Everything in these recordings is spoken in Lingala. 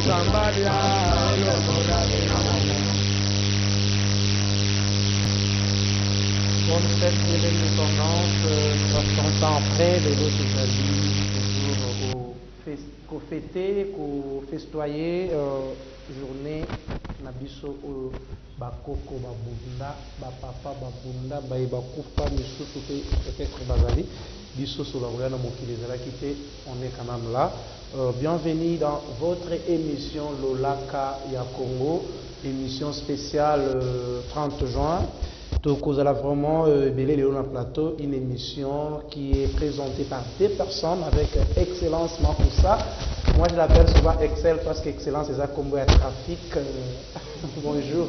Comme cette indépendance, 60 ans après, les autres amis, toujours qu'au fêter, qu'au festoyer, journée, nabiso, bakoko, babunda, bapapa, babunda, bakufa, misusu, peut-être bazali, biso sur la roulade, on est quand même là. Bienvenue dans votre émission Lolaka Ya Congo, émission spéciale 30 juin. Donc, vous allez vraiment Belé Léon Plateau, une émission qui est présentée par deux personnes avec Excellence Mafoussa. Moi, je l'appelle souvent Excel parce qu'Excellence, c'est ça comme un trafic. Bonjour.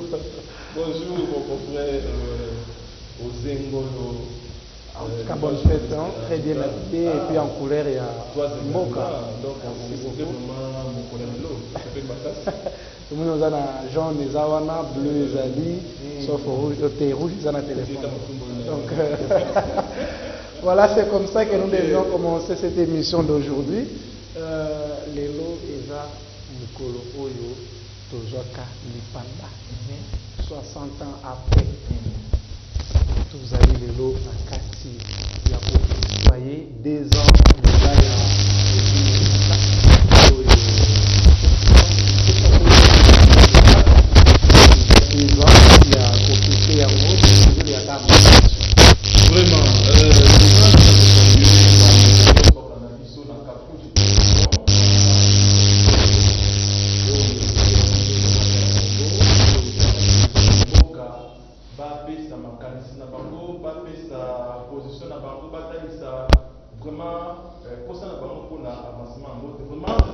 Bonjour, mon confrère Ozengolo. En tout cas, bonne fête, hein? Très bien habillé, et puis en couleur, il y a Moka. Donc, c'est vraiment mon collègue Lo. Ça fait ma tasse. Tout le monde a jaune, les awana, bleu, les ali, sauf rouge, thé rouge, ils ont un téléphone. Donc, voilà, c'est comme ça que nous devions commencer cette émission d'aujourd'hui. Lelo Eza Nikolo Oyo Tozoka Lipanda. 60 ans après, tous allez Lelo Nakati, il y a pour soyez 2 ans déjà, il y a vraiment,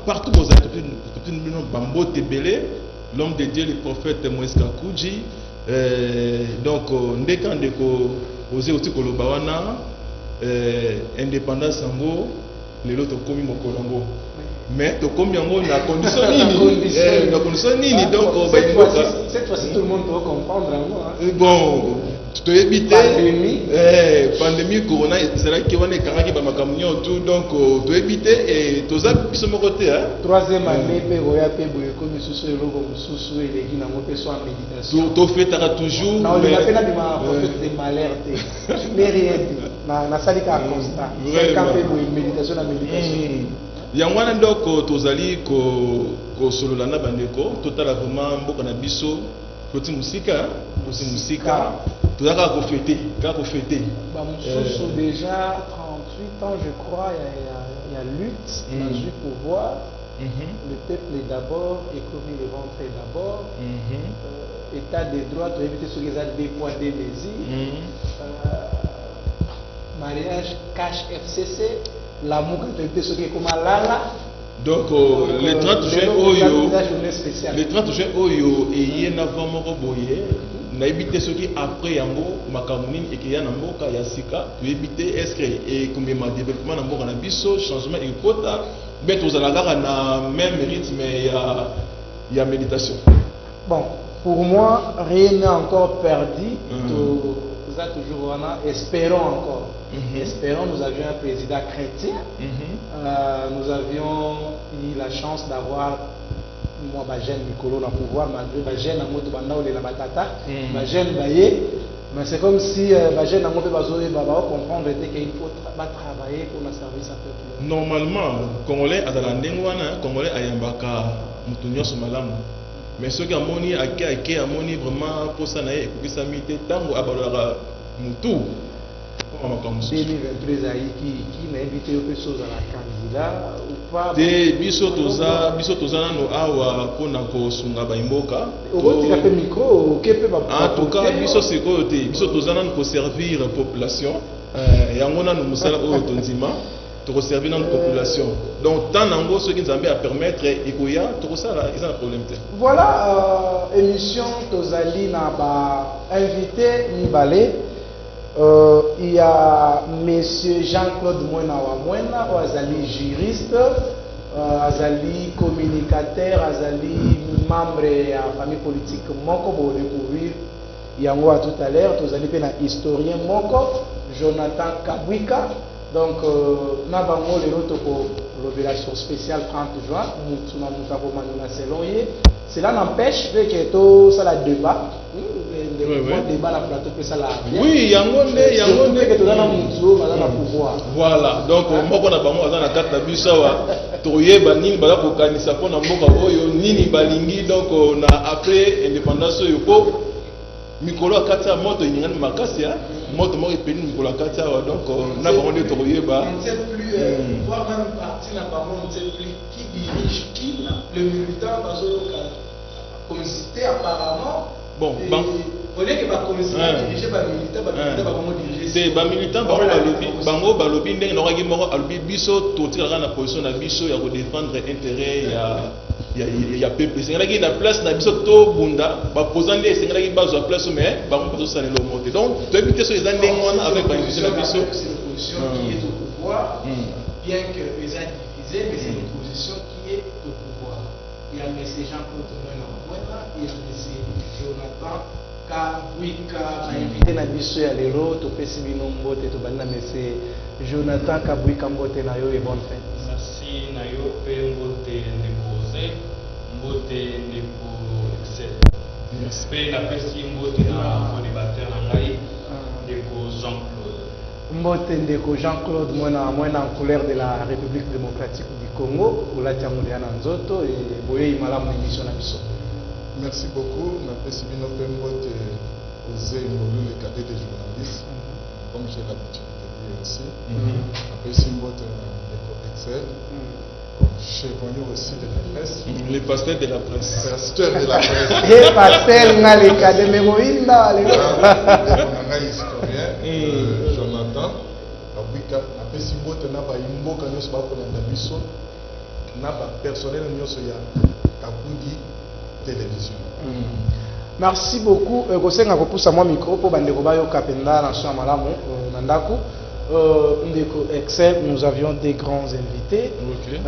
partout vous êtes, l'homme de Dieu, le prophète Moïse Kakouji. Donc, ndeka ndeko oze oti koloba wana indépendance yango lelo tokomi mokolongo. Mais tokomi yango na condition nini? Na condition nini? Donc cette fois-ci tout le monde doit comprendre. Bon, tu éviter pandémie corona c'est là qui wana ekangaki ba makamnyo tout, donc tu éviter et toza biso moko te hein. Troisième année pe roya pe boye comme susu eloko mususu eleki na mope so en méditation. To fetara toujours mais on appelle la prophète de malheur te. Mais rien dit. Na salika constant. C'est quand pe boye méditation na méditation. Yangwana ndoko tozali ko solola na bandeko totala vraiment mboka na biso koti musika tozaka ko fêter ba mususu déjà 38 ans je crois il y a lutte dans le pouvoir. Le peuple est d'abord, économie le ventre est d'abord, état de droit tu éviter ce qu'ils ont des poids des désirs, mariage cash FCC, l'amour tu éviter ce qui est comme lala. Donc le 30 juin oyo et na vamoko boye na éviter ce qui après yango makamuni et qui ya na mboka ya sika tu éviter est-ce que et combien de développement na mboka na biso changement et kota mais tous à la na même rythme il y a méditation. Bon, pour moi rien n'est encore perdu. Nous avons toujours espérons encore. Espérons, nous avions un président chrétien. Nous avions eu la chance d'avoir moi jeune Nicolo dans le pouvoir malgré jeune amoto bandao de la batata jeune baye, mais c'est comme si jeune amoto bazoli baba comprendre qu'il faut travailler pour le service à peuple. Normalement congolais azala ndengwana congolais ayambaka mutu nyonso malamu. Mais ce qui a moni ake amoni vraiment pour ça na ekukisa mite tango abalaka mutu. 2023 qui m'a invité aux choses à la candidat ou pas. Des biso toza nano awa pona ko sunga ba imboka. Au micro, en tout cas biso sikoyo te biso toza nano ko servir population. Yango nano musala o tonzima to servir notre population. Donc tant nango ce qui nous a permettre ikoya to sala ils ont un problème te. Voilà émission tozali na ba invité Mibale. Il y a monsieur Jean-Claude Mwena Azali juriste, Azali communicateur, Azali membre de la famille politique Moko, pour découvrir Yango à tout à l'heure, Azali un historien Moko, Jonathan Kabwika. Donc, nous avons l'opération spéciale 30 juin, cela n'empêche que tout ça la débat. Débat la plateau que ça la. Oui, yangonde. Que tu as pouvoir. Voilà. Donc moi on a pas moi dans la carte bisawa. Toye banini bala ko kanisa pona mboka oyo nini balingi donc on a après indépendance yoko mikolo akata moto nyingani makasi ya moto mo epeni mikolo akata wa donc na ba on toye ba. On ne sait plus voir même parti na pas on ne sait plus qui dirige qui le militant parce que comme cité apparemment bon au lieu que ba commission diriger ba militant ba comment diriger c'est ba militant bango balobi ndenge na ngaki moko alobi biso to tika na position na biso ya ko défendre intérêt ya peuple c'est la place na biso to bunda ba posandi c'est ngaki bazo place mais bango bazo salela au monter donc to éviter so ezande ngona avec ba institution na biso c'est l'opposition qui est au pouvoir bien que les a divisé mais c'est l'opposition qui est au pouvoir. Il y a M. Jean-Claude Moena, il y a M. Jonathan Kabwika invité na biso ya lelo topesi bino mbote tobandi na M. Jonathan Kabwika mbote na yo et bonne fête. Merci na yo pe mbote ndeko mbote ndeko excel. Pe na pesi mbote na débatteur na ngai ndeko Jean-Claude. Mbote ndeko Jean-Claude Moena en couleur de la République démocratique du Congo olati yango ya na nzoto et boye malamu émission na biso. Merci beaucoup. On a précisé notre mbote aux le cadet des journalistes, comme j'ai l'habitude de dire aussi. On a précisé mbote Excel, chevronnier aussi de la presse. Les pasteurs de la presse. Pasteurs de la presse. Et pasteur na le cadet mémoïnda. On a un historien, Jonathan Kabwika. On a précisé mbote na ba imboka nyoso ba ko na biso na ba personnel nyoso ya Kabudi télévision. Merci beaucoup. Gosenga kopusa moi micro pour bandeko bayo kapenda na so malamu nandaku. Ndeko Excel, nous avions des grands invités. Okay.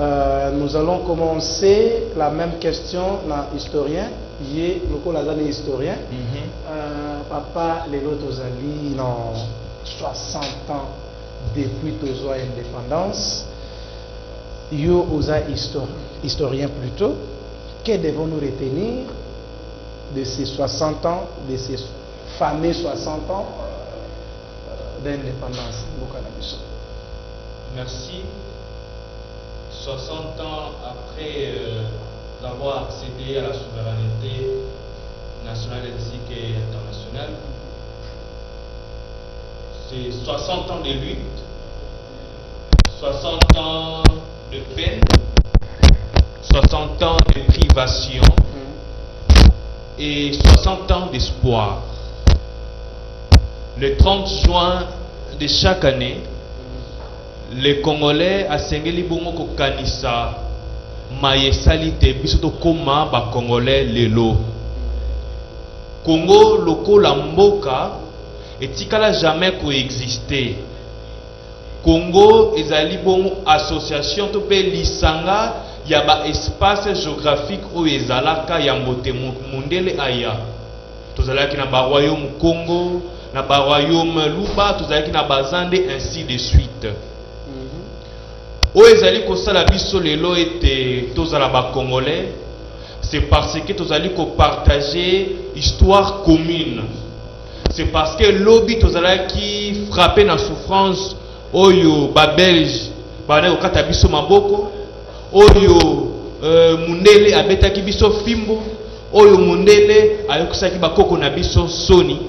Nous allons commencer la même question na historien. Yé loko lazali historien. Papa lelo tozali dans 60 ans depuis tozo indépendance. Yo oza historien plutôt. Que devons-nous retenir de ces 60 ans, de ces fameux 60 ans d'indépendance? Merci. 60 ans après avoir accédé à la souveraineté nationale ainsi qu'internationale, c'est 60 ans de lutte, 60 ans de peine, 60 ans de privation et 60 ans d'espoir. Le 30 juin de chaque année, les Congolais a sengeli bongo ko kanisa mayesalite bisoto koma ba Congolais lelo. Congo lokola mboka etikala jamais coexister. Congo ezali bongo association to pe lisanga ya ba espace géographique o ezalaka ya mbote mundele aya. Tozalaki na ba royaume Congo, na ba royaume Luba, tozalaki na bazande ainsi de suite. O ezali ko sala biso lelo ete tozala ba Congolais, c'est parce que tozali ko partager histoire commune. C'est parce que lobby tozalaki frappé na souffrance oyo ba Belge bana ko kata biso maboko, oyo mundele abetaki biso fimbo, oyo mundele ayokisaki bakoko na biso soni.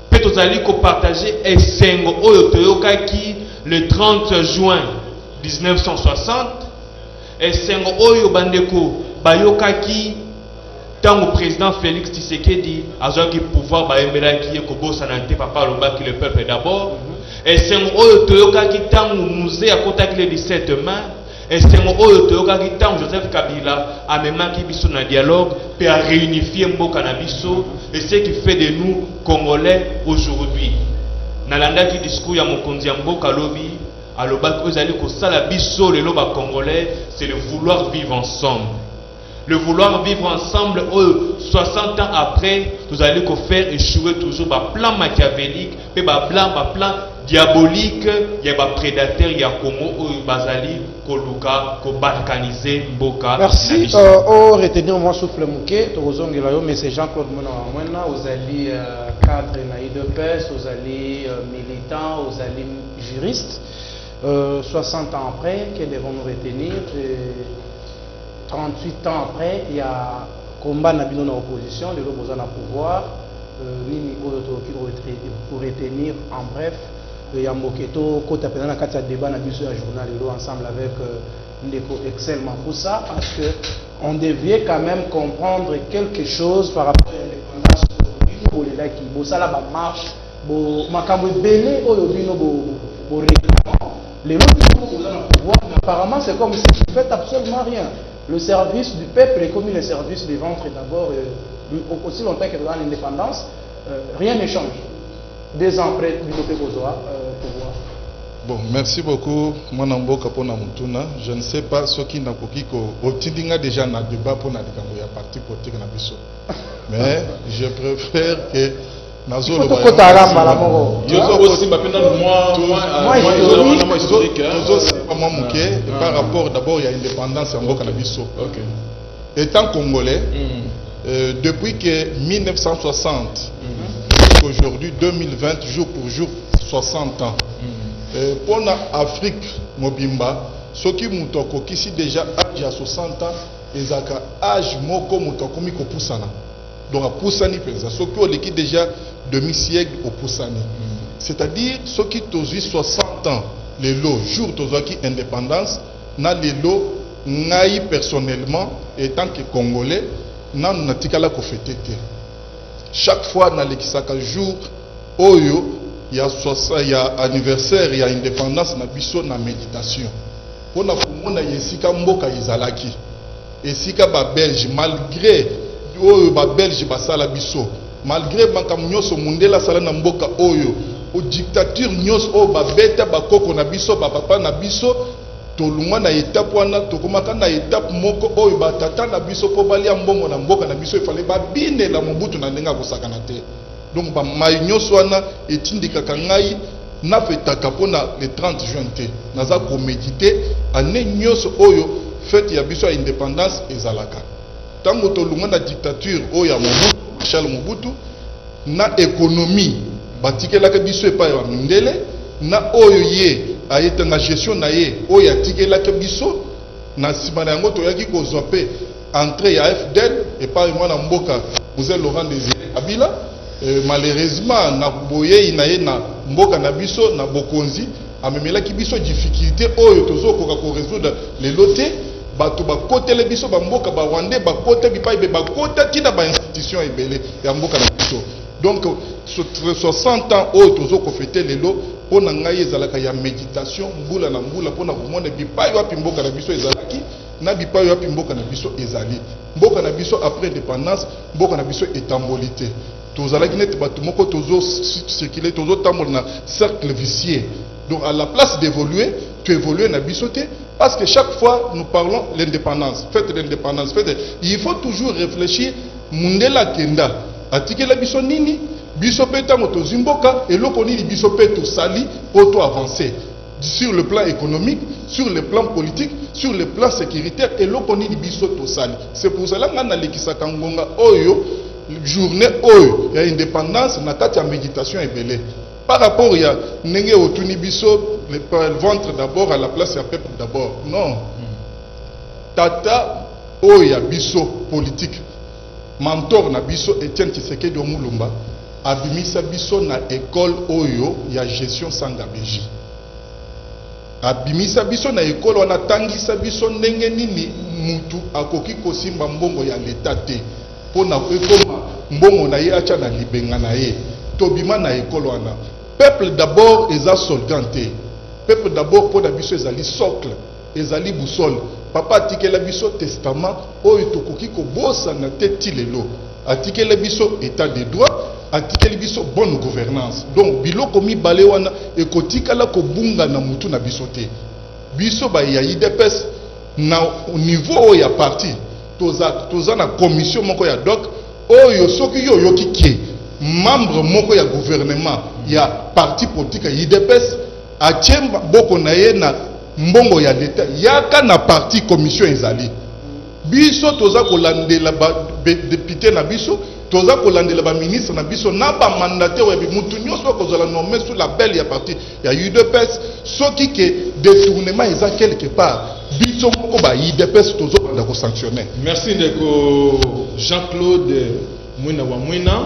Pe tozali ko partager esengo oyo toyokaki le 30 juin 1960, esengo oyo bandeko bayokaki tango président Félix Tshisekedi azwaki pouvoir bayemelaki ekobosana te papa lobaki le peuple d'abord. Esengo oyo toyokaki tango musée akotaki le 17 mai. Esengo oyo toyokaki tango Joseph Kabila amemaki biso na dialogue pe a réunifier mboka na biso, et ce qui fait de nous Congolais aujourd'hui. Nalandaki discours ya mokonzi ya mboka lobi alobaki ozali kosala biso lelo ba Congolais, c'est le vouloir vivre ensemble. Le vouloir vivre ensemble, 60 ans après, nous allons faire échouer toujours le plan machiavélique, le plan diabolique, il y a des prédateurs, il y a Congo, Bazali, Koluka, ko balkaniser Mboka. Merci. Au retenir moi souffle mouké, mais c'est Jean-Claude Mona, aux alliés cadres de PES, aux alliés militants, aux alliés juristes. 60 ans après, que devons-nous retenir? 38 ans après, il y a combat dans l'opposition, les opposants à pouvoir, pour retenir en bref. Il y a Moketo, côté pendant la débat dans le journal ensemble avec Ndeko Excel Mafoussa, parce qu'on devait quand même comprendre quelque chose par rapport à l'indépendance aujourd'hui. Qui ça la marche, makambo belé oyobino bo règlement. Les autres pouvoir, mais apparemment c'est comme si vous ne faites absolument rien. Le service du peuple est comme le service du ventre d'abord, aussi longtemps que dans l'indépendance, rien ne change. 2 ans après, pouvoir. Bon, merci beaucoup. Je ne sais pas ce qui n'a pas déjà un débat pour la parti politique. Mais je préfère que par rapport d'abord il y a indépendance en Mboka Nabiso. Étant congolais, depuis que 1960 aujourd'hui 2020 jour pour jour 60 ans. Pour l'Afrique mobimba, ce qui mutoko qui si déjà âge à 60 ans, ils ont âge moko mutoko miko poussana. Donc à poussani pesa, ce qui ont déjà demi-siècle au poussani. C'est-à-dire ceux qui ont 60 ans, les lots jour qui indépendance, na les lots naï personnellement étant que congolais, na natikala ko fêter. Chaque fois na lekisaka jour oyo il y a anniversaire, il y a indépendance, na biso na méditation. Pour na komona yesika mboka izalaki. Esika ba Belge malgré oyo ba Belge basala biso, malgré makambo nyonso mundela sala na mboka oyo, o dictature nyonso o ba beta ba koko na biso, ba papa na biso, tolungwa na étape wana tokomaka na étape moko oyo ba tata na biso po balia mbongo na mboka na biso ifale ba bine la mobutu na ndenga kosakana te. Donc, ma soana etindikaka ngai na fetaka pona le 30 juin te. Naza ko méditer ane nyonso oyo fête ya biso ya indépendance ezalaka. Tango tolunga na dictature oyo ya Mobutu, Marshal Mobutu, na économie batikelaka biso epai ya mindele, na oyo ye ayeta na gestion na ye oyo atikelaka biso na sima na yango toyaki kozwa pe entrée ya FDL epai mwana mboka Mzee Laurent Désiré Kabila. Malheureusement na boye inaye na mboka na biso na bokonzi amemelaki biso difficulté oyo tozokoka ko résoudre les lotés bato ba côté le biso ba mboka ba Rwandais ba côté bipai be ba côté tina ba institution ebele ya mboka na biso. Donc 60 ans oyo tozoko fêter lelo pona ngai ezalaka ya méditation mbula na mbula pona komona bipai wapi mboka na biso ezalaki na bipai wapi mboka na biso ezali. Mboka na biso après indépendance mboka na biso etambolité. Circuler dans cercle vicieux. Donc à la place d'évoluer, tu évolues dans bisoté parce que chaque fois nous parlons de l'indépendance, faites l'indépendance, il faut toujours réfléchir mundela kenda atike la biso nini biso peta moto zimboka et lokoni biso peto sali auto avancer sur le plan économique, sur le plan politique, sur le plan sécuritaire et lokoni biso to sali. C'est pour cela que na lekisaka ngonga oyo journée oyo ya indépendance na kati ya méditation ebele par rapport ya nenge otuni biso le ventre d'abord à la place ya peuple d'abord. Non, tata oyo ya biso politique mentor na biso Etienne Tshisekedi Omulumba abimisa biso na école oyo ya gestion sangabeji, abimisa biso na école wana tangisa biso ndenge nini mutu akoki kosimba mbongo ya l'état te pona ekoma mbongo na ye acha na libenga na ye tobima na école wana. Peuple d'abord eza solgante, peuple d'abord pona biso ezali socle, ezali boussole. Papa atikela biso testament oyo tokoki kobosa na teti lelo, atikela biso état de droit, atikeli biso bonne gouvernance. Donc biloko mibale wana ekotikala kobunga na mutu na biso te. Biso ba ya IDPS na niveau ya parti toza na commission moko ya doc oyo soki yo yoki membre moko ya gouvernement il y a parti politique UDPS atie boko na ye na mbongo ya leta yaka na parti commission ezali biso toza kolandela ba député na biso toza kolandela ba ministre na biso na ba mandataire ya mutu nyonso kozala nommé sous la belle ya parti ya UDPS soki ke détournement eza quelque part biso moko ba UDPS tozo banda ko sanctionner. Merci ndeko Jean-Claude Mwina wa Mwina.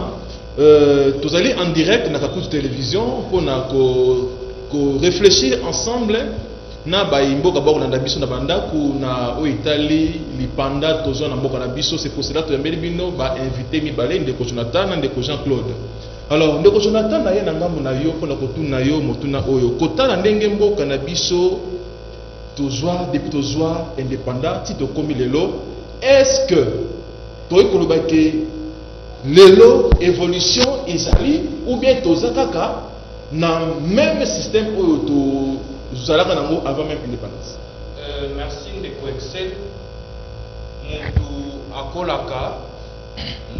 Tozali en direct na Kakutu télévision pour na ko réfléchir ensemble na ba imboka bako na biso na bandaku na o Italie lipanda tozo na mboka na biso. C'est pour cela que mbeli bino ba invité mi balé ndeko Jonathan na ndeko Jean-Claude. Alors ndeko Jonathan na ye na ngambo na yo pona kotuna yo motuna oyo kotala ndenge mboka na biso tozwa depuis tozwa indépendant ti to komi lelo. Est-ce que toi koloba ke lelo évolution ezali ou bien toza kaka na même système oyo to zalaka nango avant même indépendance? Merci ndeko Excel. Mutu akolaka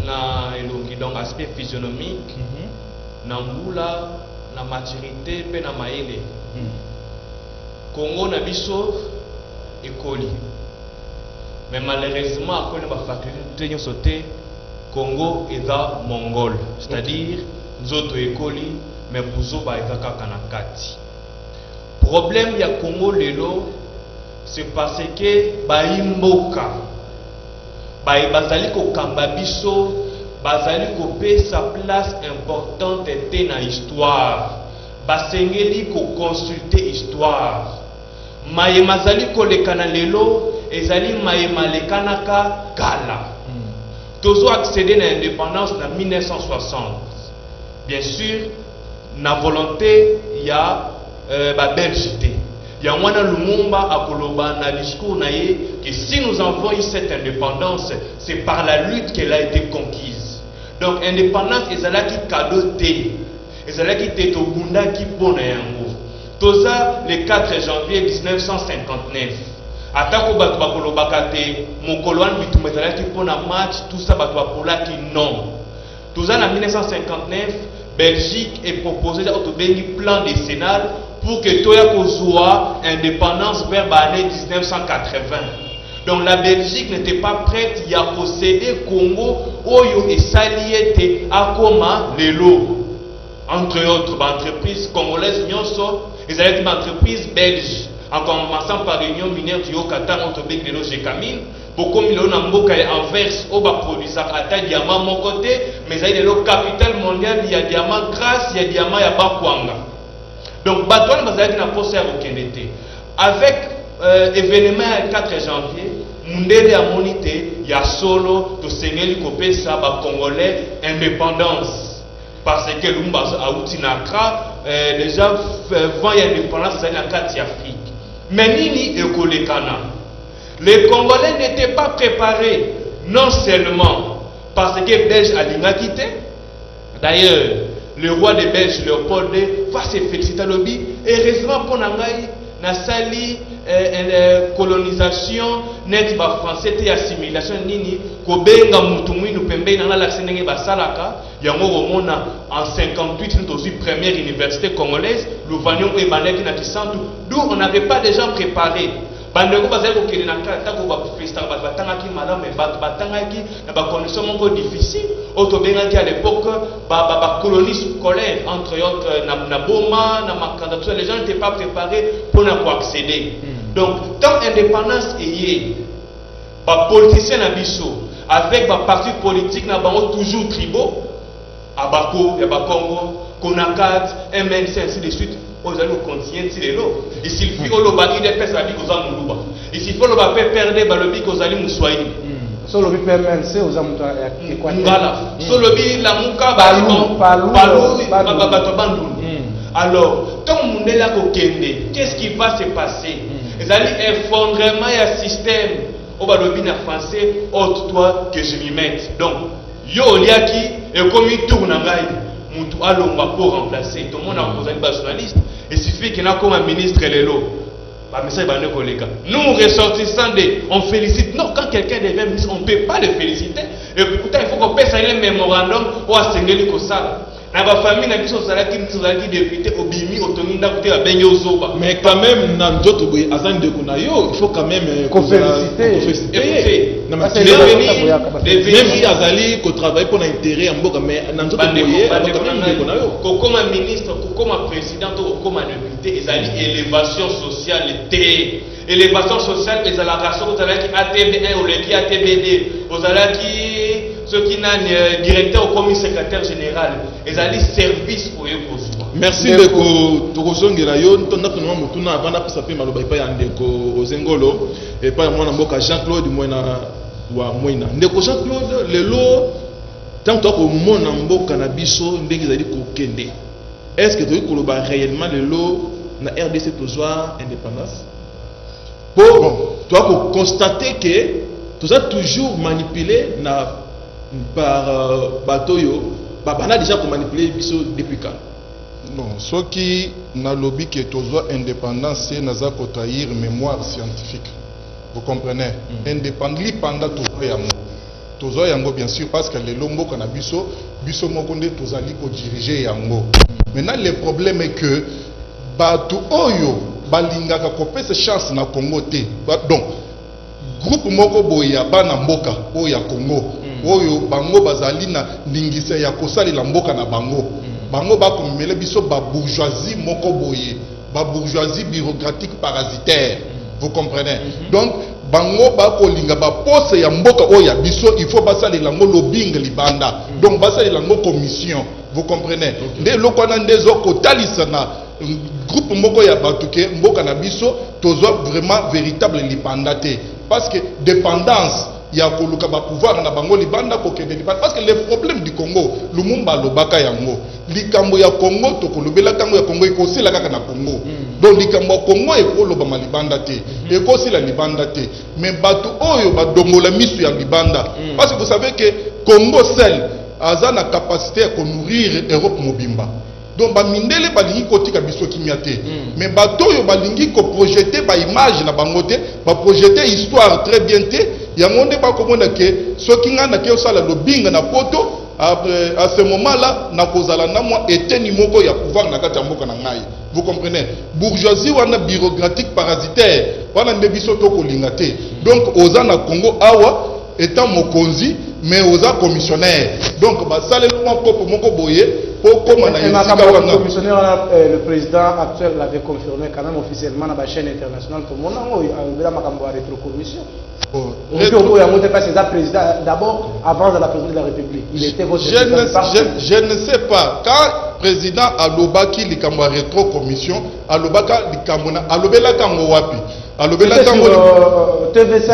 na elongi donc aspect physionomique na mbula na maturité pe na mayele. Congo na biso ekoli. Mais malheureusement à cause de ma faculté de sauter Congo est mongol, c'est-à-dire nous autres écoli mais buzo ba ezaka kanakati. Problème ya Congo lelo c'est parce que ba imboka ba bazali ko kamba biso bazali ko pesa place importante te na histoire basengeli ko consulter histoire maye mazali ko lekana lelo ezali maye malekanaka kala. Tozo accéder à l'indépendance en 1960. Bien sûr, na volonté il y a la Belgique. Il y a Mwana Lumumba à Koloba na discours naïe que si nous avons eu cette indépendance, c'est par la lutte qu'elle a été conquise. Donc indépendance ezala ki cadeau té. Ezala ki té to bunda ki pona yango. Toza le 4 janvier 1959. Atako bato bakolobaka te mokoloan bitumba ezalaki mpona match tout ça bato bakolaki non. Toza na 1959 Belgique est proposé autobengi plan décennal pour que toya kozwa indépendance vers l'année 1980. Donc la Belgique n'était pas prête à posséder Congo oyo esaliete akoma lelo. Entre autres entreprises congolaises nyonso ezalaki entreprise belge. En commençant par l'Union minière du Haut-Qatar, entre Béguélo et Camille, beaucoup de Mboka et Anvers, au bas produit ça à diamant mon côté, mais il y a le capital mondial, il y a diamant grâce, il y a diamant, il y a Bakwanga. Donc, Batouane Bazali n'a pas servi aucun été. Avec événement le 4 janvier, Mundele a monité, il y a solo, de Sengeli Kopé, ça, Congolais, indépendance. Parce que l'Umba a outinakra, déjà, vent et indépendance, c'est la carte d'Afrique. Mais Nini et Kolekana, les Congolais n'étaient pas préparés, non seulement parce que les Belges a l'ingakité. D'ailleurs, le roi des Belges, Léopold II, va se féliciter à l'objet. Heureusement pour Nangaï, Nassali, colonisation, net ba français, et assimilation, Nini, Kobenga Moutoumou, nous pembe, dans la Sénégal, Basalaka, Yango Romona, en 58, nous avons eu première université congolaise, nous venions et Malek Nakisantou, d'où on n'avait pas déjà préparé. Bandeko bazali ko kele na kata ko ba festa ba batanga ki madame ba batanga ki na ba condition moko difficile otobenga ki à l'époque ba colonie scolaire entre autres na boma na makandatou les gens n'étaient pas préparés pour na accéder. Donc tant indépendance est ba politicien na biso avec ba parti politique na bango toujours tribaux abako ya ba Congo Konakat MNC ainsi de suite. Aux amis au continent, il suffit que l'on bâtit des personnes qui ont un il suffit que l'on perdre des balobi aux amis moussoïs. Solo bi permet c'est aux amis voilà. Solo bi la mouka balou alors tant que monde est là qu'est-ce qui va se passer? Les amis effondrement et un système au balobi na français autre toi que je m'y mette. Donc yo liaki et comme il tourne en rail. Moutou alonga pour remplacer tout le monde a posé un journaliste il suffit qu'il y ait comme un ministre lelo bah message bah collègues nous ressortissants on félicite non quand quelqu'un devient ministre on ne peut pas le féliciter et pourtant il faut qu'on passe un mémorandum ou à Sengeli Kosala na ba famille na biso zalaki député obimi otonginda côté ya benye ozoba. Mais quand même na nzoto boy azan de kuna yo, il faut quand même féliciter. Na même si azali ko travailler pour l'intérêt en mboka mais na nzoto boy kuna yo. Kokoma ministre, kokoma président, kokoma député ezali élévation sociale té. Élévation sociale ezalaka soko zalaki ATB1 ou leki ATB2 ozalaki ceux qui n'ont directeur ou commis secrétaire général ezali service pour eux. Merci de tozongela yo ntona tona mutuna avana pesa pe maloba pa ya ndeko ozengolo et pa mwana mboka Jean-Claude Mwena wa Mwena ndeko Jean-Claude lelo tant to ko mona mboka na biso ndenge ezali ko kende est-ce que tu koloba réellement lelo na RDC tozwa indépendance pour toi ko constater que tu as toujours manipulé par batoyo babana déjà ko manipuler biso depuis quand. Non, ce qui n'a lobby que toujours indépendance, c'est n'a pas trahir mémoire scientifique. Vous comprenez? Indépendant toujours yango bien sûr parce que les lombo qu'on a biso mokonde tozali ko diriger yango. Maintenant le problème est que batu oyo balingaka ko pesa chance na Congo te. Donc groupe moko boya bana mboka oya Congo oyo bango bazali na lingisa ya kosali la mboka na bango. Bango ba komele biso ba bourgeoisie moko boye, ba bourgeoisie bureaucratique parasitaire. Vous comprenez? Donc bango ba kolinga ba poste ya mboka oya biso il faut basali lango lobbying libanda. Donc basali lango commission. Vous comprenez? Nde lokwana ndezo kotalisa na groupe moko ya batuke mboka na biso tozwa vraiment véritable libanda te parce que dépendance ya koluka ba pouvoir na bango libanda ko kende libanda parce que le problème du Congo Lumumba lobaka yango likambo ya Congo to kolobela kango ya Congo ikosila kaka na Congo donc likambo ya Congo ekoloba malibanda te ekosila libanda te mais bato oyo ba dongola misu ya libanda parce que vous savez que Congo seul a la capacité à nourrir Europe mobimba. Donc ba mindele balingi kotika biso kimia te mais bato yo balingi ko projeter ba image na bangote ba projeter histoire très bien te yango nde ba komona ke soki nga na ke osala lobinga na poto à ce moment là na kozala na moi eteni moko ya pouvoir na kati ya mboka na ngai. Vous comprenez? Bourgeoisie wana bureaucratique parasitaire wana nde biso to kolinga te. Donc oza na Congo awa étant mokonzi mais oza commissionnaire donc ba salelo moko moko boye. Le président actuel l'avait confirmé quand même officiellement dans la chaîne internationale. Tout le monde a eu rétrocommission. D'abord, avant la présidence de la République, il était votre je ne sais pas. Quand le président a lobaki likambo rétrocommission, a lobaka likamona, a lobela kango wapi. TV5,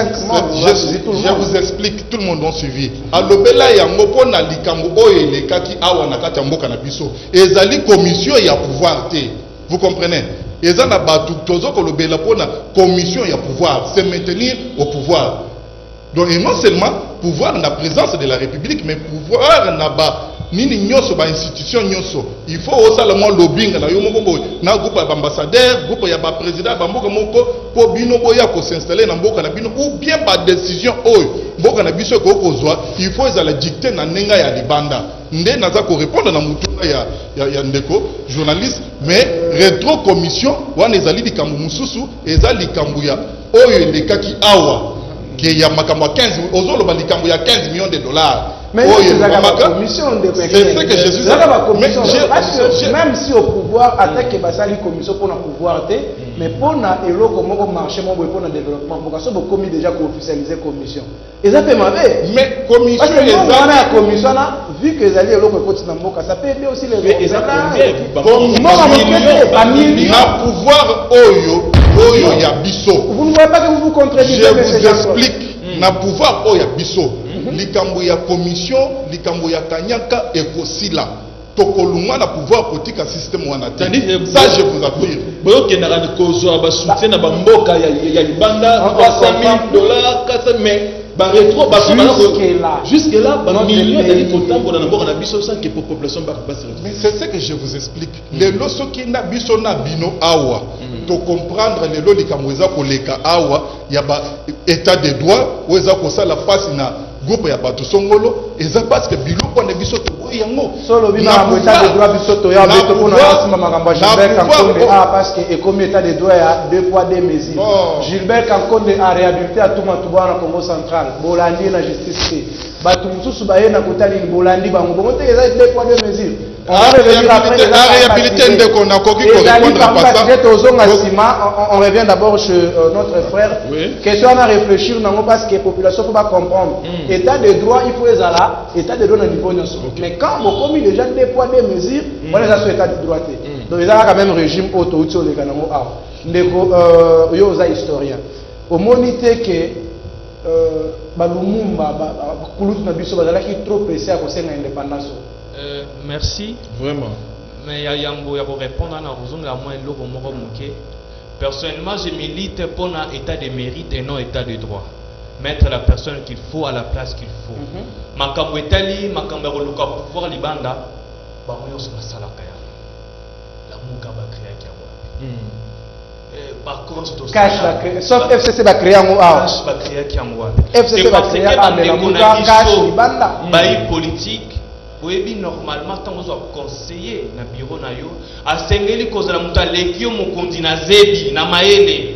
je vous explique, tout le monde a suivi. Alobela yango pona likambo oyo lekaki awa na kati ya mboka na biso. Ezali commission ya pouvoir te. Vous comprenez? Ezana batu tozo ko lobela pona commission ya pouvoir, se maintenir au pouvoir. Donc et non seulement pouvoir na présence de la République mais pouvoir na ba nini nyoso ba institution nyoso il faut osalement lobbying na yo moko na groupe ya ambassadeur groupe ya ba président ba mboka moko po bino boya ko s'installer na mboka na bino ou bien ba décision oyo mboka na biso ko kozwa il faut ezala dicter na nenga ya libanda nde naza ko répondre na mutuna ya ndeko journaliste mais rétro commission wana ezali likambo mususu ezali likambo ya oyo lekaki awa que y a makambo 15 ozoloba likambo ya 15 millions de dollars. Mais c'est ce que je suis même si au pouvoir attaque basali commission pour le pouvoir mais pour na eloko moko marché moko pour le développement pour ça beaucoup commis déjà officialiser commission et ça fait mauvais mais commission parce que on a commission là vu que les alliés eloko côté na mboka ça peut aider aussi les na pouvoir oyo ya biso vous ne voyez pas que vous vous contredisez. Je vous explique na pouvoir oyo ya biso likambo ya commission likambo ya kanyaka ekosila tokolunga na pouvoir politique système wana te ça je vous assure boyo kenaka kozwa ba soutien na ba mboka ya libanda $300,000 400 mais ba rétro ba jusque là ba millions de kotambola na mboka na biso sans que population ba mais c'est ce que je vous explique les loso ki na biso na bino awa to comprendre les likambo eza koleka awa ya ba état de droit ou eza ko sala face na groupe ya bato songolo eza parce que biloko na biso to yango solo bina mo état de droit biso to ya beto pour na sima makambo Gilbert Kankonde parce que et comme état de droit ya 2 poids 2 mesures Gilbert Kankonde a réhabilité à tout matubana Congo central bolandi na justice bato mususu baye na kotali bolandi bango bongo te eza 2 poids 2 mesures on va revenir après la réhabilité ndeko na koki correspondre à ça on revient d'abord chez notre frère question à réfléchir nango parce que population faut pas comprendre état de droit il faut ezala état de droit na niveau nyonso mais quand on commis déjà 2 poids 2 mesures on est sur état de droit donc il y a quand même régime auto utio le kanango a ndeko yo za historien au monité que balumumba kulutu na biso bazalaki trop pressé à kosenga indépendance. Merci. Vraiment. Mais il y a pour répondre à la raison de la moindre moqué. Personnellement, je milite pour un état de mérite et non état de droit. Mettre la personne qu'il faut à la place qu'il faut. Makambo etali, makambo luka pouvoir libanda, ba moyo sur la sala kaya. La muka ba créer kiamwa. Par contre, cash la créer, sauf FCC ba créer en cash ba créer kiamwa. FCC ba créer en muka cash libanda. Baï politique. Oui, normalement, tant qu'on conseiller na bureau na yo, a sengeli kozala muta lekio mukundi na zebi na maele.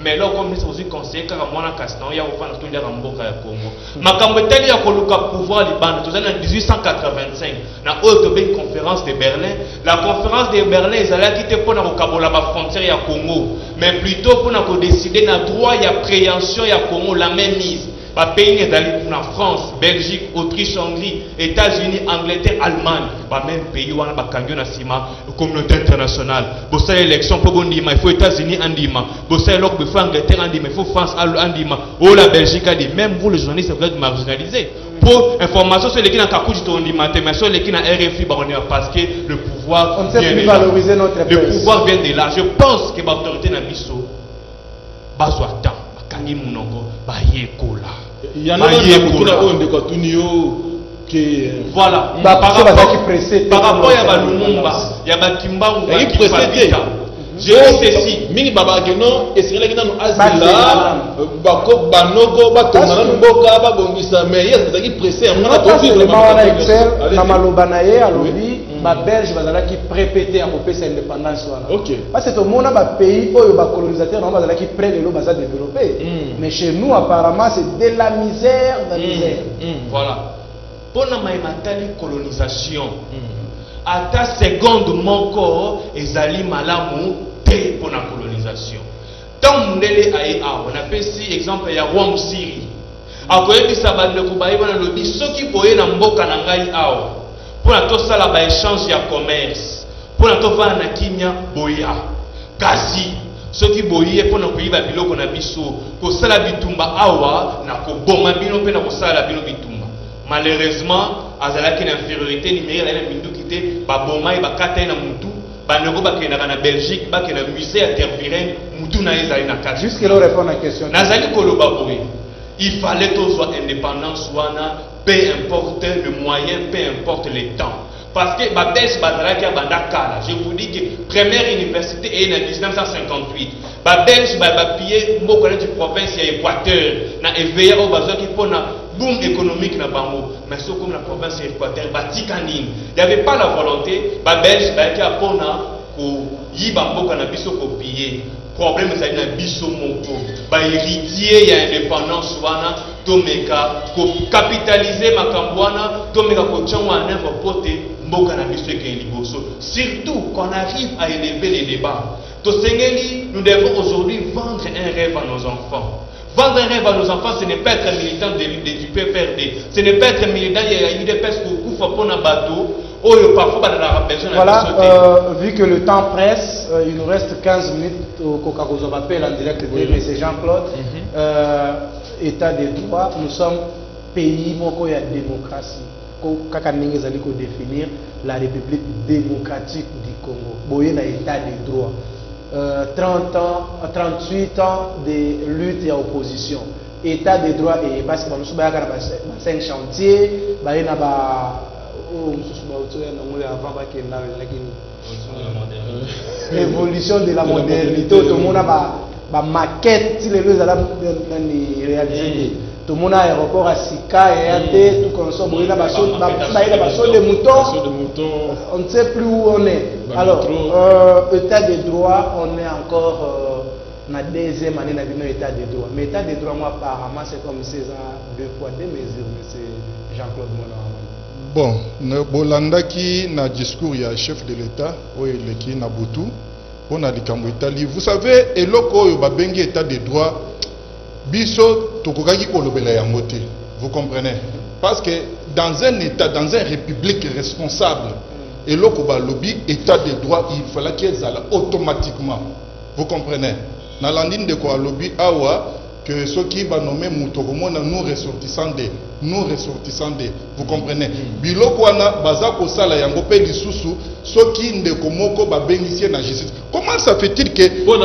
Mais là, comme nous aussi conseiller car moi na kasna ya ofana to ndia mboka ya Congo. Makambo teli ya koluka pouvoir libanda to en 1885 na haute conférence de Berlin. La conférence de Berlin ezala qui te pona ko kabola ba frontière ya Congo, mais plutôt pona ko décider na droit ya préhension ya Congo la même mise. Les pays dans la France, Belgique, Autriche, Hongrie, États-Unis, Angleterre, Allemagne, les même pays où on a la communauté internationale. Pour ça, l'élection, il faut États-Unis, pour ça, il faut Angleterre, il faut France, ou la Belgique, même vous, les journalistes, vous êtes marginalisés. Pour information sur les qui n'ont pas mais sur les qui n'ont RFI, parce que le pouvoir vient de là. Le pouvoir vient de là. Je pense que l'autorité n'a pas besoin de temps. Il y en a qui voilà. Par rapport à Balumumba, il y a Bakimbangu qui pressé. Je dis ceci. Mingi baba keno esengela kina no azila bako banogo batomana mboka babongisa mais yes zaki pressé amana to vivre na Excel na maloba na ye alobi ba belge bazala ki prépéter à kopesa indépendance wana. OK. Parce que tout le monde a ba pays oyo ba colonisateur na bazala ki près de l'eau baza développer. Mais chez nous apparemment c'est de la misère, de la misère. Voilà. Pour na matali colonisation. À ta seconde mon corps ezali malamu pour la colonisation. Tant Mundele aïe on appelle ici exemple ya roi Musiri. Akoyebi sabande kubayi wana lobi soki boye na mboka na ngai awa. Pour la to sala ba échange ya commerce. Pour la to vana na kimia boya. Kasi soki boye pour na koyiba biloko na biso ko sala bitumba awa na ko boma bino pe na ko sala bino bitumba. Malheureusement, azalaki na infériorité numérique na bindu kité ba boma e ba kata na mutu. Na Belgique, na musée à Tervuren, Moutouna ezali na kati. Jusque là répond à la question. Nazali koloba boye. Il fallait que soit indépendance wana, peu importe le moyen, peu importe le temps. Parce que Babes bazalaki a bandakala. Je vous dis que première université est en 1958. Babes bapier moko na province ya Équateur na éveillé au bazaki pona boom économique na bango. Mais c'est comme la province ya Équateur batikanine. Il n'y avait pas la volonté. Babes bazaki a pona ko yiba mboka na biso ko piller. Problème c'est na biso moko. Ba héritier ya indépendance wana tomeka ko capitaliser makambwana tomeka ko tchangwa na pote. Surtout quand on arrive à élever les débats. Nous devons aujourd'hui vendre un rêve à nos enfants. Vendre un rêve à nos enfants, ce n'est pas être militant du PPRD. Ce n'est pas être militant de bateau. Voilà, vu que le temps presse, il nous reste 15 minutes au Coca-Cola en direct de M. Jean-Claude. État des droits, nous sommes pays où il y a démocratie. Définir la République démocratique du Congo. Boye na état de droit. 30 ans, 38 ans de lutte et opposition. État de droit et parce que nous sommes à 5 chantiers, l'évolution de la modernité, tout le monde a ma maquette, si les deux allaient réaliser. tout le monde a aéroport à Sika et à T, tout comme ça, il y a des moutons, on ne sait plus où on est. Alors, état de droit, on est encore dans la deuxième année de l'état de droit. Mais l'état de droit, moi, apparemment, c'est comme si ça deux poids, deux mesures, M. Jean-Claude Mono. Bon, Bolanda qui na discours, il y a chef de l'État, qui na Boutou, on a dit qu'Italie. Vous savez, et loko yo babengi état de droit, biso tokokaki kolobela yango te. Vous comprenez? Parce que dans un État, dans une république responsable, et loko ba lobby état de droit, il fallait qu'il y ait automatiquement. Vous comprenez? Dans l'andine de quoi lobby awa que ceux qui va nommer Moutokomona nous ressortissants des. Vous comprenez? Biloko wana baza ko sala yango pe lisusu ceux qui ndekomoko ba bénéficier na justice. Comment ça fait-il que on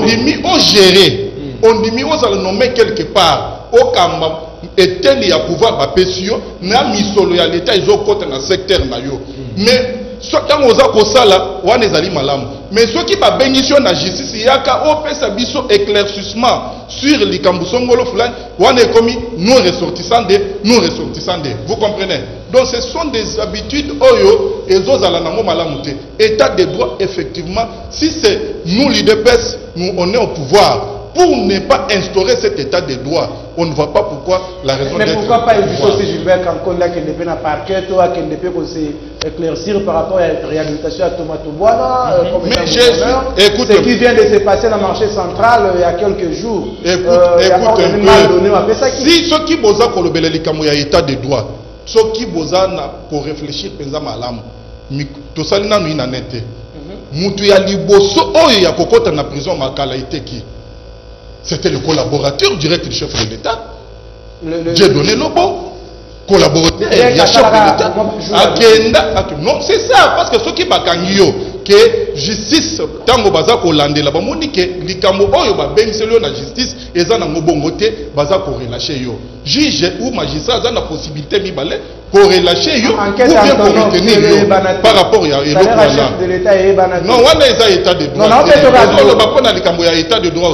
dit on gérer, on dit on va le nommer quelque part au kamba eteli ya pouvoir ba pesio na misolo ya l'état ils ont côté na secteur na yo. Mais quand on a kosala wana ezali malamu. Mais ceux qui va bénéficier na justice yaka o pesa biso éclaircissement sur les Kambusongolo Fulani, on est commis nous ressortissants des. Vous comprenez? Donc ce sont des habitudes oyo et autres alanamo malamute. État de droit effectivement, si c'est nous l'IDPS, nous on est au pouvoir. Pour ne pas instaurer cet état de droit, on ne voit pas pourquoi la raison d'être. Mais pourquoi pas éviter aussi Gilbert Kankonda qui ne peut pas parquet, toi qui ne peut pas éclaircir par rapport à la réhabilitation à Tomato Boana, mais écoute, ce qui vient de se passer dans le marché central il y a quelques jours. Écoute un peu. Si ceux qui bosa kolobela likamo ya état de droit, ceux qui bosa na pour réfléchir penza malamu, to salina no inanete. Mutu ya liboso oyo ya kokota na prison makala iteki. C'était le collaborateur direct du chef de l'État. J'ai donné le bon. Collaborateur du chef de l'État. Non, c'est ça. Parce que ceux qui bakangio, que justice, tango baza ko lande la bamoni ke likambo oyo ba bengselo na justice eza na ngobongote baza ko relâcher yo. Juge ou magistrat za na possibilité mibale pour relâcher yo ou bien pour retenir yo par rapport ya eloko. Non, wana eza état de droit. Non, ba pona likambo ya état de droit.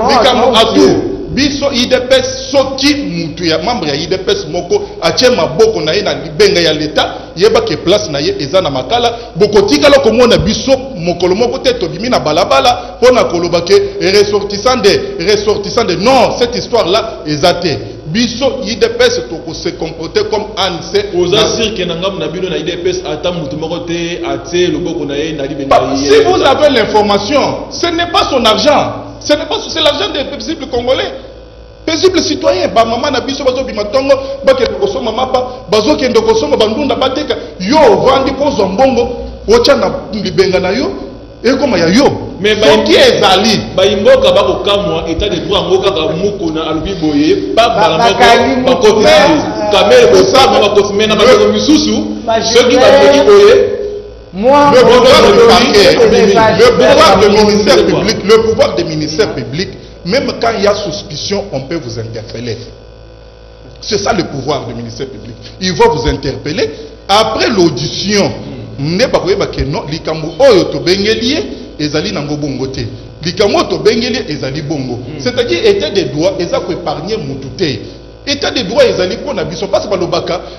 Likambo atu biso IDPS soki mutu ya membre ya IDPS moko atie maboko na ye na libenga ya l'État yeba ke place na ye eza na makala bokotikala komona biso mokolo moko te tobimi na balabala pona koloba ke ressortissant de non, cette histoire là ezate biso IDPS toko se comporter comme ANC oza sirke na ngam na bino na IDPS ata mutu moko te atie loboko na ye na libenga ya si vous avez l'information ce n'est pas son argent. C'est l'argent des paisibles congolais. Paisibles citoyens. Ba maman na biso bazo bimatongo, ba ke koso mama ba, bazo ke ndokoso bandunda bateka. Yo vandi ko zombongo, ocha na libenga na yo. Et comment ya yo? Mais qui est Zali? Ba imboka ba ko kamwa état de droit ngoka ka muko na alubi boye, ba balamoko ba ko kamere ko sa ba ko simena ba ko misusu. Ceux qui ba beki boye moi, le pouvoir des ministères publics, même quand il y a suspicion, on peut vous interpeller. C'est ça le pouvoir des ministères publics. Il va vous interpeller. Après l'audition, ne pas que non, likambo oyo to bengelie ezali nango bongo te. Likambo to bengelie ezali bongo. C'est-à-dire état de droit eza ko épargner mututé. État de droit ezali pour na biso parce que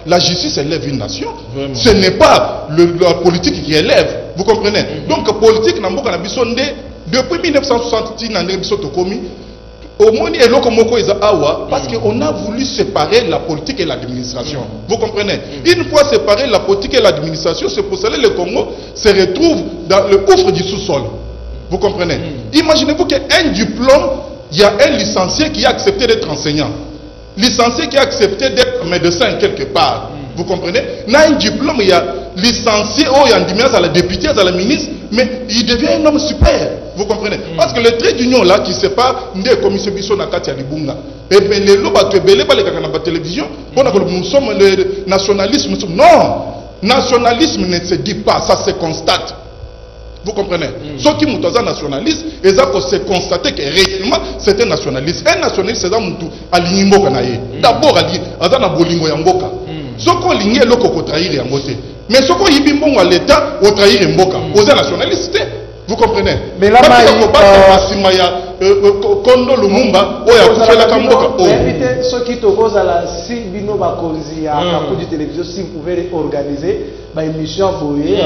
la justice élève une nation. Vraiment. Ce n'est pas la politique qui élève. Vous comprenez? Donc politique na mboka na biso nde depuis 1960 na biso to komi au moins eloko moko eza awa parce que on a voulu séparer la politique et l'administration. Vous comprenez? Une fois séparé la politique et l'administration, c'est pour cela que le Congo se retrouve dans le gouffre du sous-sol. Vous comprenez? Imaginez-vous qu'un diplôme, il y a un licencié qui a accepté d'être enseignant. Licencié qui a accepté d'être médecin quelque part. Vous comprenez? Dans un diplôme, il y a licencié, il y a un à la députée, à la ministre, mais il devient un homme super. Vous comprenez? Parce que le trait d'union là qui sépare des commissions Bisso Nakati à Libunga. Et bien les lobes qui belé par la télévision, nous sommes le nationalisme. Non! Nationalisme ne se dit pas, ça se constate. Vous comprenez? Ceux qui sont nationalistes, ils ont constaté que réellement c'est un nationaliste. Un nationaliste, c'est un moutou à l'Inimboka. D'abord, à la Bolingo Yamboka. Ceux qui ont ligné le coco trahir Yambote. Mais ceux qui ont à l'État, au trahir Mboka. Aux nationalistes. Vous comprenez? Mais là, Kondo Lumumba oya kufela kamboka o invité ceux qui te causent à la si bino bakonzi à la de télévision si vous pouvez organiser ba émission boye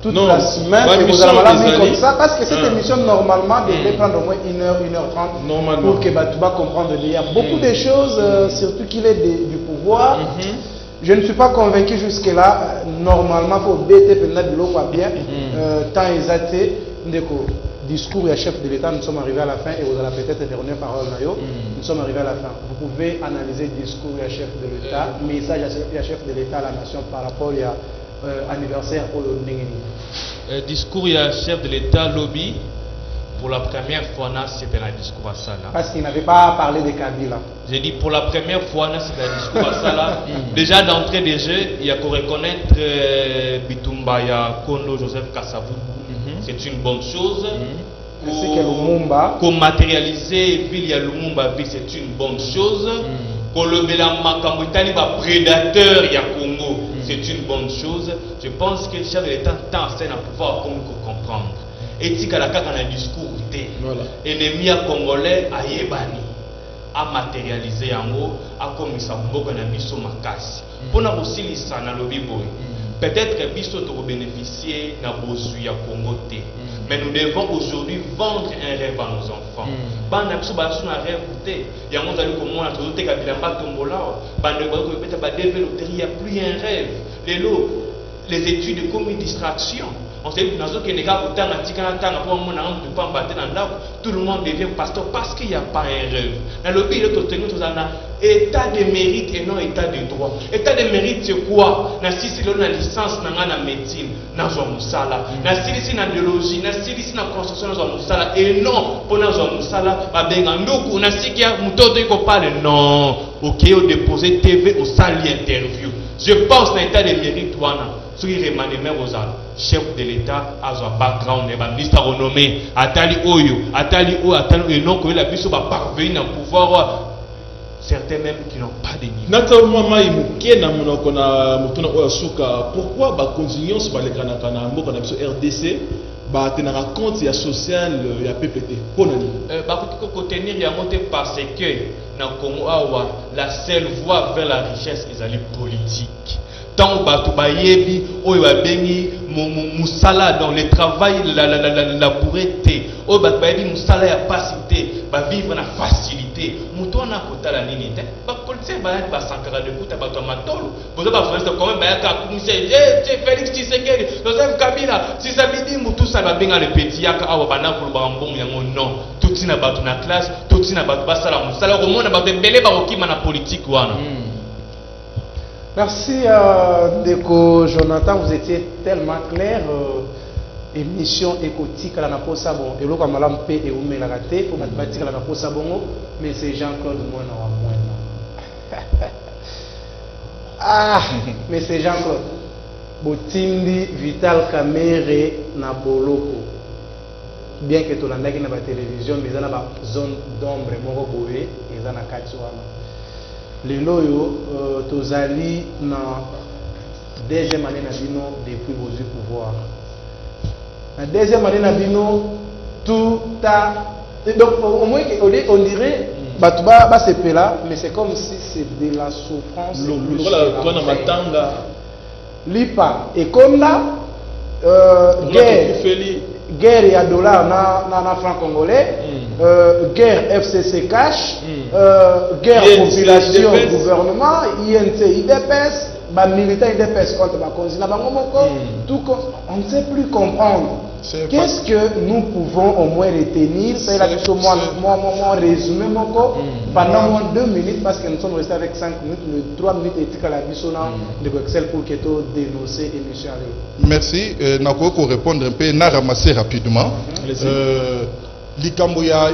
toute la semaine et vous allez comme ça parce que cette émission normalement devrait prendre au moins 1h30 pour que Batouba comprendre. Il y a beaucoup de choses surtout qu'il est du pouvoir. Je ne suis pas convaincu jusque-là. Normalement, il faut bêter bien. Tant ils été, discours et chef de l'État, nous sommes arrivés à la fin et vous allez peut-être dernière parole. Nous sommes arrivés à la fin. Vous pouvez analyser le discours et chef de l'État, message à chef de l'État à la nation par rapport à l'anniversaire pour le Ndingeni. Discours et chef de l'État lobby. Pour la première fois, c'était un discours à ça. Parce qu'il n'avait pas parlé de Kabila. J'ai dit pour la première fois, c'était un discours à ça. Déjà d'entrée des jeux, il y a qu'à reconnaître Bitumba, il y a Kondo Joseph Kasavubu. C'est une bonne chose. Ainsi que Lumumba. Qu'on matérialiser et puis il y a Lumumba, c'est une bonne chose. Qu'on le Makamutani va prédateur, il y a Congo, c'est une bonne chose. Je pense que le chef de l'État tend à pouvoir comprendre. Et si la kaka na discours ennemi à congolais a yebani a matérialisé en haut a comme ça mboka na biso makasi pona aussi lisana lobi boy peut-être que biso to bénéficier na bozu ya Congo té mais nous devons aujourd'hui vendre un rêve à nos enfants bana biso ba na rêve té ya monza li komona to te ka bilamba tombola bana ba ko peut-être ba développer il y a plus un rêve les études comme une distraction. On sait que tout le monde devient pasteur parce qu'il n'y a pas un rêve. Dans le pays, état de mérite et non état de droit. État de mérite, c'est quoi? Si c'est la licence dans médecine, dans un musala. Si c'est dans biologie, si c'est dans construction, dans un musala. Et non, pour dans un musala, si y a un non. Ok, au déposer TV au salle interview. Je pense dans l'état de mérite, qui chef de l'État a un background, un ministre renommé, Atali Oyo, et non que la puisse parvenir à pouvoir, certains même qui n'ont pas de niveau. Pourquoi la continuation sur les RDC tenir compte il y a social il y a PPT parce que dans Congo la seule voie vers la richesse est politique. Tant que bayebi oyo bengi musala dans le travail la pauvreté oyo bayebi musala ya pasité ba vivre na facilité muto na kotala nini te ba politique ba ba sankara de kuta ba to matolo bozo ba France quand même ba ya commissaire Félix Tshisekedi Joseph Kabila si ça bidi mutu ça ba benga le petit yaka awa bana ko ba mbongo yango non tout na ba na classe tout na ba sala musala ko mona ba belé ba okima na politique wana. Merci Deko Jonathan, vous étiez tellement clair. Émission écotique à la Naposa bon, et l'autre malam P et Oumé la raté, pour mathématiques à la Naposa bon, mais c'est Jean-Claude Moine. Ah, mais c'est Jean-Claude. Botindi Vital Kamere na Boloko. Bien que tu l'as dit dans la télévision, mais il y a une zone d'ombre, mon boé, et il y a une katsuana. Les loyaux, tozali na deuxième année nabino depuis vos pouvoir. La deuxième année nabino tout a donc au moins on dirait Batouba ba se pela mais c'est comme si c'est de la souffrance. Lipa et comme là guerre et dollar na franc congolais, guerre FCC cash, guerre population gouvernement, INC IDPS, militaire IDPS contre ma consigne, tout on ne sait plus comprendre. Qu'est-ce que nous pouvons au moins retenir? C'est là que moi résumé pendant moins 2 minutes parce que nous sommes restés avec 5 minutes, le 3 minutes et la bisona de Excel pour que tu dénoncer l'émission. Merci. Nako pour répondre un peu, n'a ramassé rapidement. Likamboya,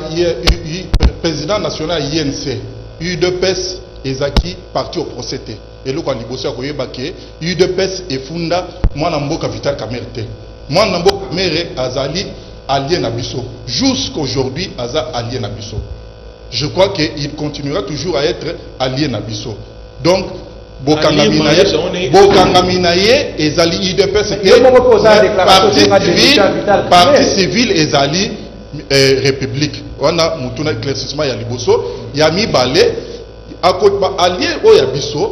président national INC, UDPS et Zaki parti au procès. Et là, quand il bosse à Koyebake, UDPS et Funda, moi, Namboka Vital Kamerte. Moi, Namboka Mere Azali, allié Nabiso. Jusqu'aujourd'hui, Aza allié Nabiso. Je crois qu'il continuera toujours à être allié Nabiso. Donc, Bokangaminaye et Zali UDPS, parti civil et Zali république. wana mutuna éclaircissement ya liboso ya mibale akotba allié oya biso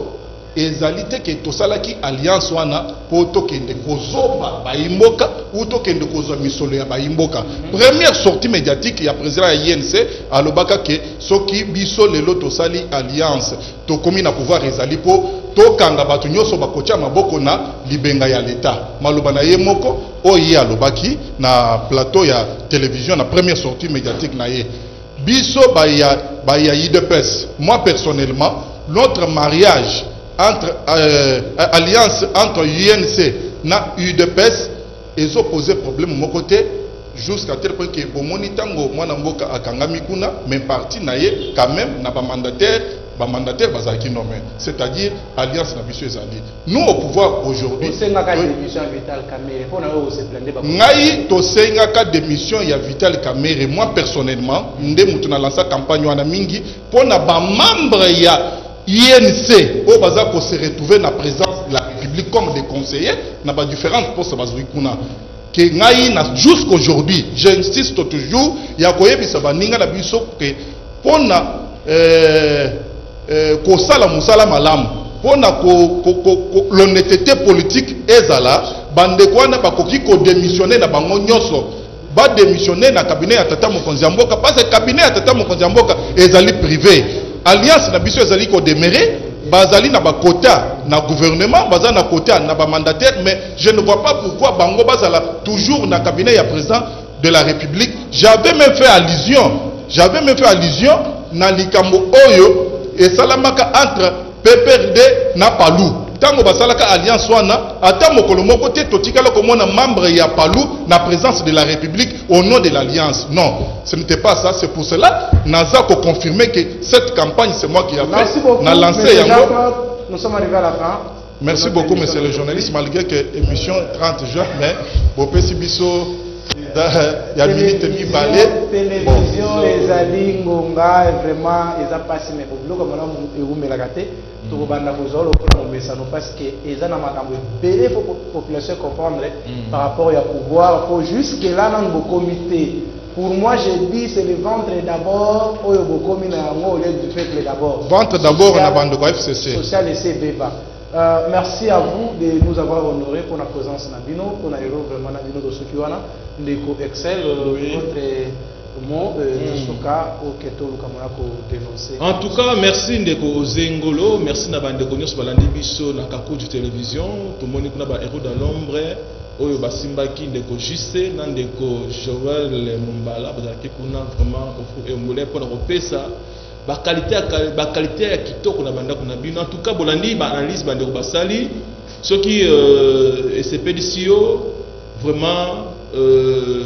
ezali te ke tosalaki alliance wana po tokende kozoba baimboka ou tokende kozwa misolo ya baimboka. Première sortie médiatique ya président ya INC alobaka ke soki biso lelo tosali alliance tokomi na pouvoir ezali po tokanga bato nyonso bakotia maboko na libenga ya l'État. Maloba na ye moko oyi alobaki na plateau ya télévision na première sortie médiatique na ye. Biso baya IDPS. Moi personnellement, notre mariage entre alliance entre UNC na UDPS et opposé problème mon côté jusqu'à tel point que au monitango mwana mboka akangami kuna mais parti na ye quand même na ba mandataire bazaki nommé, c'est-à-dire alliance na biso ezali. Nous au pouvoir aujourd'hui ngai tosengaka démission ya Vital Kamerhe. Moi personnellement nde mutu na lancer campagne wana mingi pona ba membre ya INC au bazar pour se retrouver na présence de la République comme des conseillers na ba différentes postes bazwikuna que ngai na jusqu'aujourd'hui j'insiste toujours ya koyebisa baninga na biso que pona kosala musala malamu pona l'honnêteté politique ezala bandeko wana bakoki ko démissionner na bango nyonso ba démissionner na cabinet ya tata mokonzi ya mboka parce que cabinet ya tata mokonzi ya mboka ezali privé. Alliance na biso ezali ko démérer bazali na ba quota na gouvernement bazali na quota na ba mandataire, mais je ne vois pas pourquoi bango bazala toujours na cabinet ya président de la République. J'avais même fait allusion na likambo oyo et salamaka entre PPRD na Palou. Tango basalaka alliance wana ata mokolo moko te totikala komona membre ya Palou na présence de la République au nom de l'alliance. Non, ce n'était pas ça. C'est pour cela naza ko confirmer que cette campagne c'est moi qui a fait. Merci beaucoup. Nous sommes arrivés à la fin. Merci beaucoup monsieur le journaliste, malgré que émission 30 jours mais bopesi biso ya minute mi balé télévision ezali ngonga vraiment eza passé mais biloko mona eumelaka te tokobanda kozolo mpona momesano parce que eza na makambo ebele po population comprendre par rapport ya pouvoir po jusque là nanu bokomi te. Pour moi, je dis c'est le ventre d'abord, au lieu du peuple d'abord. Ventre d'abord, on a bande de FCC. Social et CBBA. Merci à vous de nous avoir honorés pour la présence Nabino, pour la héros vraiment Nabino de Sukiwana, Ndeko Excel, votre mot de Soka au Keto Lukamona pour dénoncer. En tout cas, merci Ndeko Zengolo, merci Nabandeko Nyos Balandi Biso, Nakaku du télévision, tout le monde est un héros dans l'ombre. Oyo basimbaki ndeko JC na ndeko Joël Mumbala bazalaki kuna vraiment ofu emole pour repesa ba qualité ya kitoko na banda kuna bino. En tout cas bolandi ba analyse bandeko basali soki SPDCO vraiment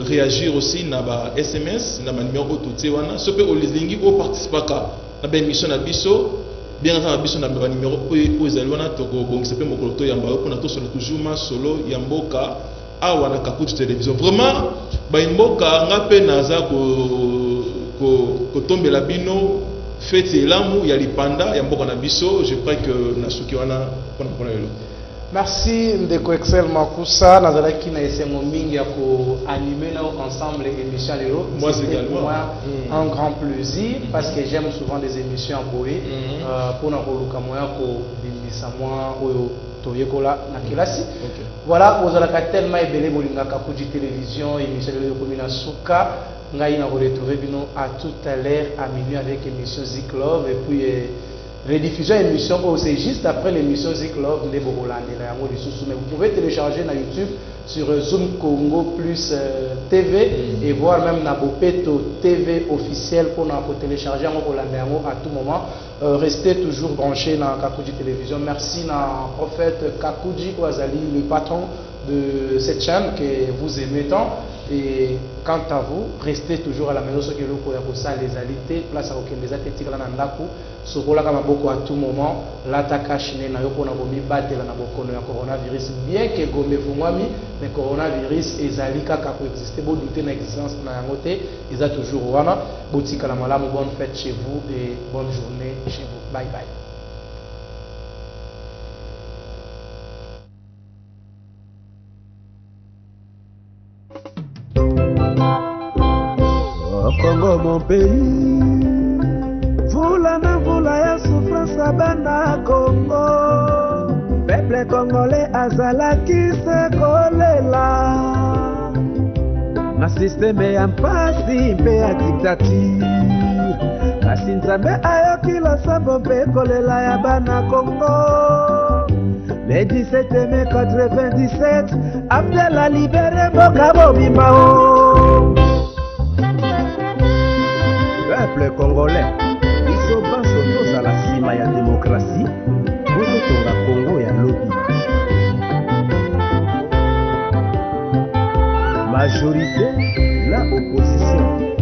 réagir aussi na ba SMS na ba numéro tout wana sope olizingi o participaka na ba émission na biso bien avant biso na ba numéro po ezali wana toko bongisa pe mokolo to yamba ko na to solo toujours ma solo ya mboka awa na Kaku télévision vraiment ba mboka ngape naza ko tombela bino fete lamu ya lipanda ya mboka na biso. Je crois que na suki wana pona pona yelo. Merci Ndeko Excel Makusa nazalaki na esengo mingi ya ko animer na ensemble émission lelo. Moi également un grand plaisir parce que j'aime souvent des émissions en boé pour na koluka moya ko bimbisa moi oyo toyekola na kelasi. Voilà ozalaka tellement ebele bolinga Kaku télévision émission lelo komi na suka ngai na retrouver bino à tout à l'heure à minuit avec émission Zik Love et puis rediffusion émission c'est juste après l'émission Zik Love de Bobolande la yango lisusu, mais vous pouvez télécharger na YouTube sur Zoom Congo plus TV et voir même na Bopeto TV officiel pour na télécharger en Bobolande yango à tout moment. Restez toujours branchés dans Kakuji télévision. Merci na prophète Kakuji Ouazali, le patron de cette chaîne que vous aimez tant. Et quant à vous, restez toujours à la maison. Ce que vous pouvez les alités, place à aucun des athlétiques là dans l'aku. Ce qu'on a beaucoup à tout moment. L'attaque chine na yoko na bomi battre la nabokono ya coronavirus. Bien que gombe fumami, mais coronavirus ezalika kako exister. Bon douter na existence na yangote. Ils a toujours wana. Boutique la malamu. Bonne fête chez vous et bonne journée chez vous. Bye bye. Congo mon pays, vula na vula ya souffrance abana Congo. Peuple congolais azalaki se kolela na systeme ya mpasi mpe ya dictature. Kasi Nzambe ayoki losambo mpe kolela ya bana Congo. Le 17 mai 97, Abdel a libéré Bokabo Bimao. Peuple congolais, biso banso tozala nsima ya démocratie, bozotonga Congo ya lobi. Majorité, la opposition.